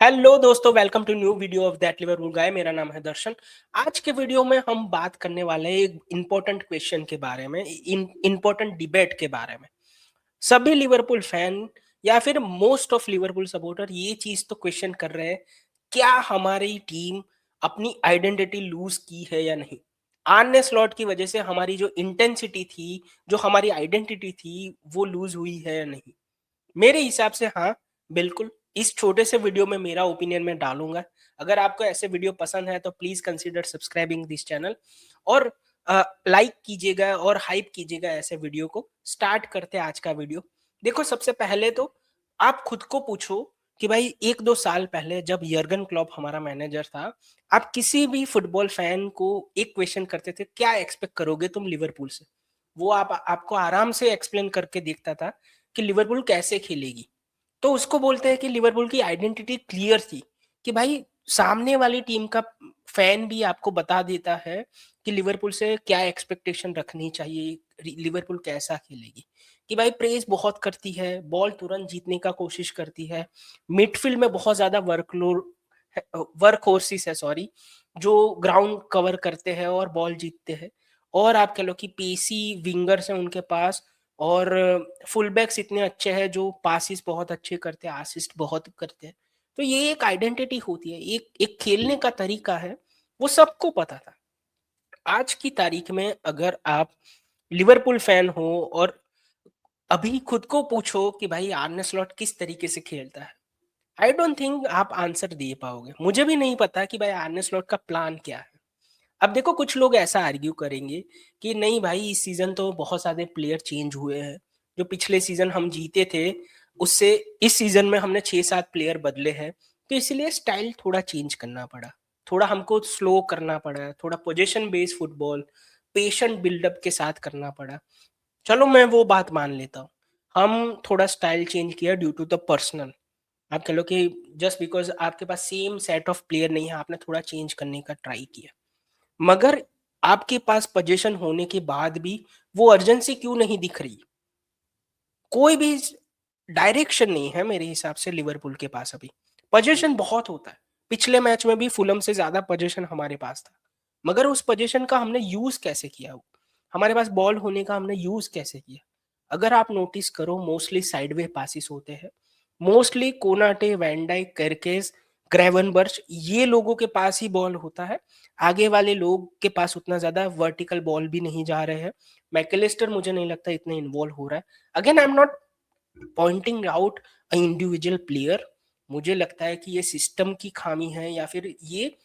Hello दोस्तों, welcome to new video of that Liverpool guy. मेरा नाम है दर्शन। आज के वीडियो में हम बात करने वाले हैं एक इम्पोर्टेंट क्वेश्चन के बारे में, इम्पोर्टेंट डिबेट के बारे में। सभी लिवरपूल फैन या फिर मोस्ट ऑफ लिवरपूल सपोर्टर ये चीज तो क्वेश्चन कर रहे हैं, क्या हमारी टीम अपनी आइडेंटिटी लूज की है या नहीं। आर्ने स्लॉट की वजह से हमारी जो इंटेंसिटी थी, जो हमारी आइडेंटिटी थी, वो लूज हुई है या नहीं। मेरे हिसाब से हाँ, बिल्कुल। इस छोटे से वीडियो में मेरा ओपिनियन मैं डालूंगा। अगर आपको ऐसे वीडियो पसंद है तो please consider subscribing this channel और लाइक कीजिएगा और हाइप कीजिएगा ऐसे वीडियो को। स्टार्ट करते हैं आज का वीडियो। देखो, सबसे पहले तो आप खुद को पूछो कि भाई 1-2 साल पहले जब यर्गन क्लॉप हमारा मैनेजर था, आप किसी भी फुटबॉल फैन को एक क्वेश्चन करते थे, क्या एक्सपेक्ट करोगे तुम लिवरपूल से। वो आपको आराम से एक्सप्लेन करके देखता था कि लिवरपूल कैसे खेलेगी। तो उसको बोलते हैं कि लिवरपूल की आइडेंटिटी क्लियर थी कि भाई सामने वाली टीम का फैन भी आपको बता देता है कि लिवरपूल से क्या एक्सपेक्टेशन रखनी चाहिए, लिवरपूल कैसा खेलेगी। कि भाई प्रेस बहुत करती है, बॉल तुरंत जीतने का कोशिश करती है, मिडफील्ड में बहुत ज्यादा वर्कलोड, वर्क होर्सेस है, सॉरी, जो ग्राउंड कवर करते हैं और बॉल जीतते हैं। और आप कह लो कि पेसी विंगर्स हैं उनके पास, और फुल बैक्स इतने अच्छे हैं जो पासिस बहुत अच्छे करते हैं, असिस्ट बहुत करते हैं। तो ये एक आइडेंटिटी होती है, एक एक खेलने का तरीका है, वो सबको पता था। आज की तारीख में अगर आप लिवरपूल फैन हो और अभी खुद को पूछो कि भाई आर्ने स्लॉट किस तरीके से खेलता है, आई डोंट थिंक आप आंसर दे पाओगे। मुझे भी नहीं पता कि भाई आर्ने स्लॉट का प्लान क्या है। अब देखो, कुछ लोग ऐसा आर्ग्यू करेंगे कि नहीं भाई, इस सीजन तो बहुत सारे प्लेयर चेंज हुए हैं, जो पिछले सीजन हम जीते थे उससे इस सीजन में हमने 6-7 प्लेयर बदले हैं, तो इसलिए स्टाइल थोड़ा चेंज करना पड़ा, थोड़ा हमको स्लो करना पड़ा, थोड़ा position based football patient buildup के साथ करना पड़ा। चलो, मैं वो बात मान लेता हूँ। हम थोड़ा स्टाइल चेंज किया ड्यू टू द पर्सनल। आप कह लो कि जस्ट बिकॉज आपके पास सेम सेट ऑफ प्लेयर नहीं है, आपने थोड़ा चेंज करने का ट्राई किया। मगर आपके पास पोजीशन होने के बाद भी वो अर्जेंसी क्यों नहीं दिख रही? कोई भी डायरेक्शन नहीं है मेरे हिसाब से लिवरपूल के पास अभी। पोजीशन बहुत होता है, पिछले मैच में भी फुलम से ज्यादा पोजीशन हमारे पास था, मगर उस पोजीशन का हमने यूज कैसे किया? हमारे पास बॉल होने का हमने यूज कैसे किया? अगर आप नोटिस करो, मोस्टली साइडवे पासिस होते हैं, मोस्टली कोनाटे, वैंडाइक, केरकेज, ग्रेवनबर्च, ये लोगों के पास ही बॉल होता है। आगे वाले लोग के पास उतना ज्यादा वर्टिकल बॉल भी नहीं जा रहे हैं। मैकेलिस्टर मुझे नहीं लगता इतना इन्वॉल्व हो रहा है। Again, I am not pointing out a individual player. मुझे लगता है कि ये सिस्टम की खामी है या फिर ये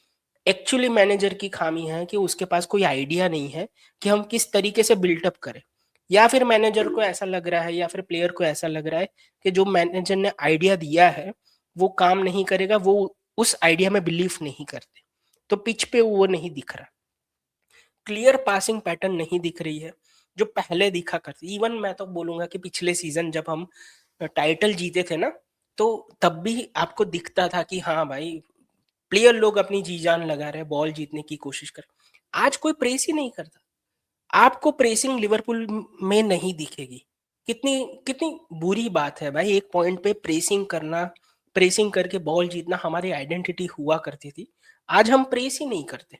एक्चुअली मैनेजर की खामी है कि उसके पास कोई आइडिया नहीं है कि हम किस तरीके से बिल्टअप करें। या फिर मैनेजर को ऐसा लग रहा है या फिर प्लेयर को ऐसा लग रहा है कि जो मैनेजर ने आइडिया दिया है वो काम नहीं करेगा, वो उस आइडिया में बिलीव नहीं करते, तो पिच पे वो नहीं दिख रहा। क्लियर पासिंग पैटर्न नहीं दिख रही है जो पहले दिखा करती। इवन मैं तो बोलूंगा कि पिछले सीजन जब हम टाइटल जीते थे ना, तो तब भी आपको दिखता था कि हाँ भाई, प्लेयर लोग अपनी जी जान लगा रहे, बॉल जीतने की कोशिश कर। आज कोई प्रेस ही नहीं करता। आपको प्रेसिंग लिवरपूल में नहीं दिखेगी। कितनी कितनी बुरी बात है भाई, एक पॉइंट पे प्रेसिंग करना, प्रेसिंग करके बॉल जीतना हमारी आइडेंटिटी हुआ करती थी। आज हम प्रेस ही नहीं करते,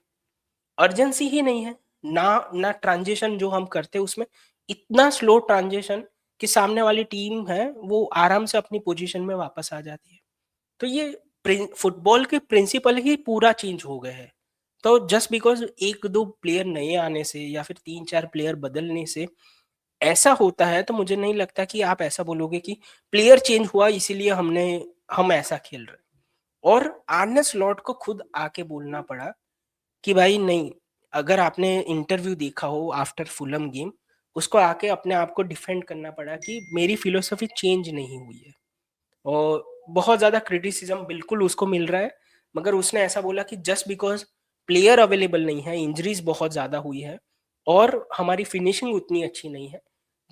अर्जेंसी ही नहीं है। ना ट्रांजिशन जो हम करते उसमें इतना स्लो ट्रांजिशन कि सामने वाली टीम है वो आराम से अपनी पोजीशन में वापस आ जाती है। तो ये फुटबॉल के प्रिंसिपल ही पूरा चेंज हो गए हैं। तो जस्ट बिकॉज 1-2 प्लेयर नए आने से या फिर 3-4 प्लेयर बदलने से ऐसा होता है, तो मुझे नहीं लगता कि आप ऐसा बोलोगे कि प्लेयर चेंज हुआ इसीलिए हम ऐसा खेल रहे हैं। और आर्ने स्लॉट को खुद आके बोलना पड़ा कि भाई नहीं, अगर आपने इंटरव्यू देखा हो आफ्टर फुलम गेम, उसको आके अपने आप को डिफेंड करना पड़ा कि मेरी फिलोसफी चेंज नहीं हुई है। और बहुत ज़्यादा क्रिटिसिज्म बिल्कुल उसको मिल रहा है, मगर उसने ऐसा बोला कि जस्ट बिकॉज प्लेयर अवेलेबल नहीं है, इंजरीज बहुत ज़्यादा हुई है और हमारी फिनिशिंग उतनी अच्छी नहीं है,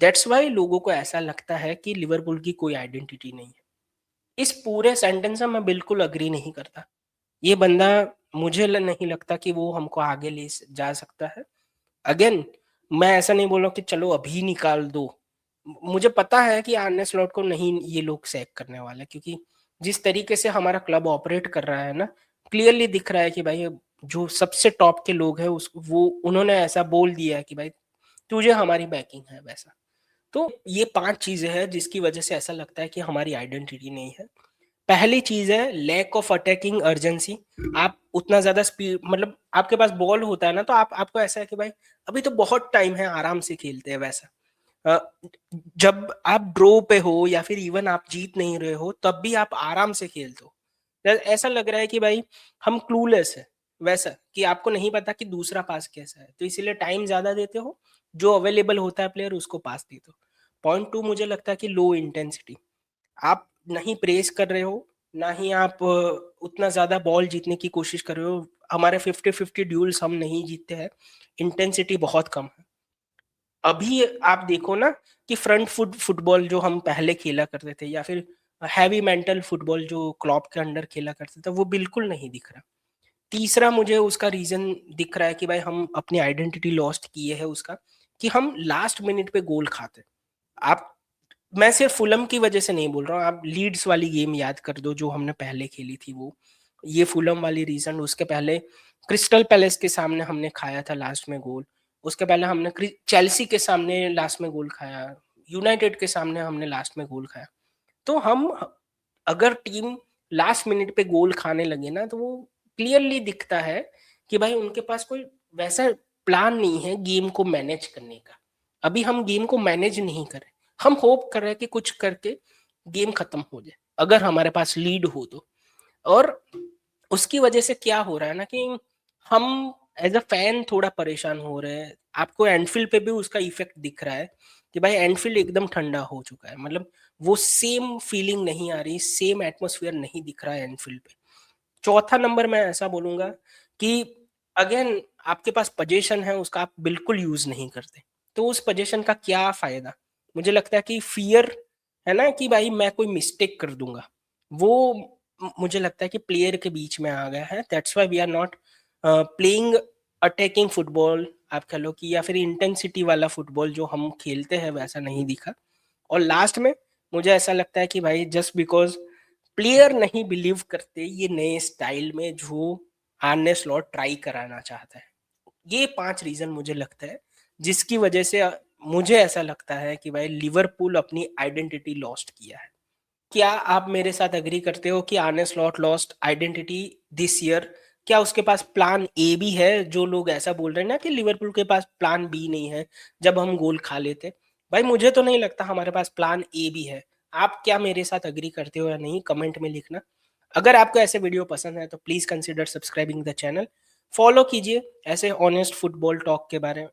दैट्स वाई लोगों को ऐसा लगता है कि लिवरपूल की कोई आइडेंटिटी नहीं है। इस पूरे सेंटेंस से मैं बिल्कुल अग्री नहीं करता। ये बंदा, मुझे नहीं लगता कि वो हमको आगे ले जा सकता है। अगेन, मैं ऐसा नहीं बोल रहा कि चलो अभी निकाल दो। मुझे पता है कि आर्ने स्लॉट को नहीं ये लोग सैक करने वाले, क्योंकि जिस तरीके से हमारा क्लब ऑपरेट कर रहा है ना, क्लियरली दिख रहा है कि भाई जो सबसे टॉप के लोग हैं उस वो उन्होंने ऐसा बोल दिया है कि भाई तुझे हमारी बैकिंग है वैसा। तो ये 5 चीज़ें हैं जिसकी वजह से ऐसा लगता है कि हमारी आइडेंटिटी नहीं है। पहली चीज़ है लैक ऑफ अटैकिंग अर्जेंसी। आप उतना ज़्यादा स्पीड मतलब आपके पास बॉल होता है ना तो आप आपको ऐसा है कि भाई अभी तो बहुत टाइम है, आराम से खेलते हैं वैसा। अ, जब आप ड्रॉ पे हो या फिर इवन आप जीत नहीं रहे हो तब भी आप आराम से खेलते हो। ऐसा लग रहा है कि भाई हम क्लूलेस है वैसा, कि आपको नहीं पता कि दूसरा पास कैसा है, तो इसीलिए टाइम ज्यादा देते हो, जो अवेलेबल होता है प्लेयर उसको पास देते हो। पॉइंट टू मुझे लगता है कि लो इंटेंसिटी। आप नहीं प्रेस कर रहे हो, ना ही आप उतना ज्यादा बॉल जीतने की कोशिश कर रहे हो। हमारे 50-50 ड्यूल्स हम नहीं जीतते हैं, इंटेंसिटी बहुत कम है। अभी आप देखो ना कि फ्रंट फुट फुटबॉल जो हम पहले खेला करते थे, या फिर हैवी मेंटल फुटबॉल जो क्लॉप के अंडर खेला करते थे, वो बिल्कुल नहीं दिख रहा। तीसरा मुझे उसका रीजन दिख रहा है कि भाई हम अपनी आइडेंटिटी लॉस्ट किए है उसका, कि हम लास्ट मिनट पे गोल खाते। आप मैं सिर्फ फुलम की वजह से नहीं बोल रहा हूँ, आप लीड्स वाली गेम याद कर दो जो हमने पहले खेली थी वो, ये फुलम वाली रीजन। उसके पहले क्रिस्टल पैलेस के सामने हमने खाया था लास्ट में गोल। उसके पहले हमने चेल्सी के सामने लास्ट में गोल खाया। यूनाइटेड के सामने हमने लास्ट में गोल खाया। तो हम अगर टीम लास्ट मिनट पे गोल खाने लगे ना तो वो क्लियरली दिखता है कि भाई उनके पास कोई वैसा प्लान नहीं है गेम को मैनेज करने का। अभी हम गेम को मैनेज नहीं कर रहे, हम होप कर रहे हैं कि कुछ करके गेम खत्म हो जाए अगर हमारे पास लीड हो तो। और उसकी वजह से क्या हो रहा है ना कि हम एज अ फैन थोड़ा परेशान हो रहे हैं। आपको एंडफील्ड पे भी उसका इफेक्ट दिख रहा है कि भाई एंडफील्ड एकदम ठंडा हो चुका है, मतलब वो सेम फीलिंग नहीं आ रही, सेम एटमोसफियर नहीं दिख रहा है एनफील्ड पे। चौथा नंबर मैं ऐसा बोलूंगा कि अगेन आपके पास पोजीशन है उसका आप बिल्कुल यूज नहीं करते, तो उस पोजीशन का क्या फायदा। मुझे लगता है कि फियर है ना कि भाई मैं कोई मिस्टेक कर दूंगा, वो मुझे लगता है कि प्लेयर के बीच में आ गया है। That's why we are not playing attacking football आप कह लो कि, या फिर इंटेंसिटी वाला फुटबॉल जो हम खेलते हैं वैसा नहीं दिखा। और लास्ट में मुझे ऐसा लगता है कि भाई जस्ट बिकॉज प्लेयर नहीं बिलीव करते ये नए स्टाइल में जो आर्ने स्लॉट ट्राई कराना चाहता है। ये 5 रीजन मुझे लगता है जिसकी वजह से मुझे ऐसा लगता है कि भाई लिवरपूल अपनी आइडेंटिटी लॉस्ट किया है। क्या आप मेरे साथ एग्री करते हो कि आर्ने slot lost identity this year? क्या उसके पास प्लान ए भी है? जो लोग ऐसा बोल रहे हैं ना कि लिवरपूल के पास प्लान बी नहीं है जब हम गोल खा लेते, भाई मुझे तो नहीं लगता हमारे पास प्लान ए भी है। आप क्या मेरे साथ एग्री करते हो या नहीं, कमेंट में लिखना। अगर आपको ऐसे वीडियो पसंद है तो please consider subscribing the channel. Follow कीजिए ऐसे ऑनेस्ट फुटबॉल टॉक के बारे में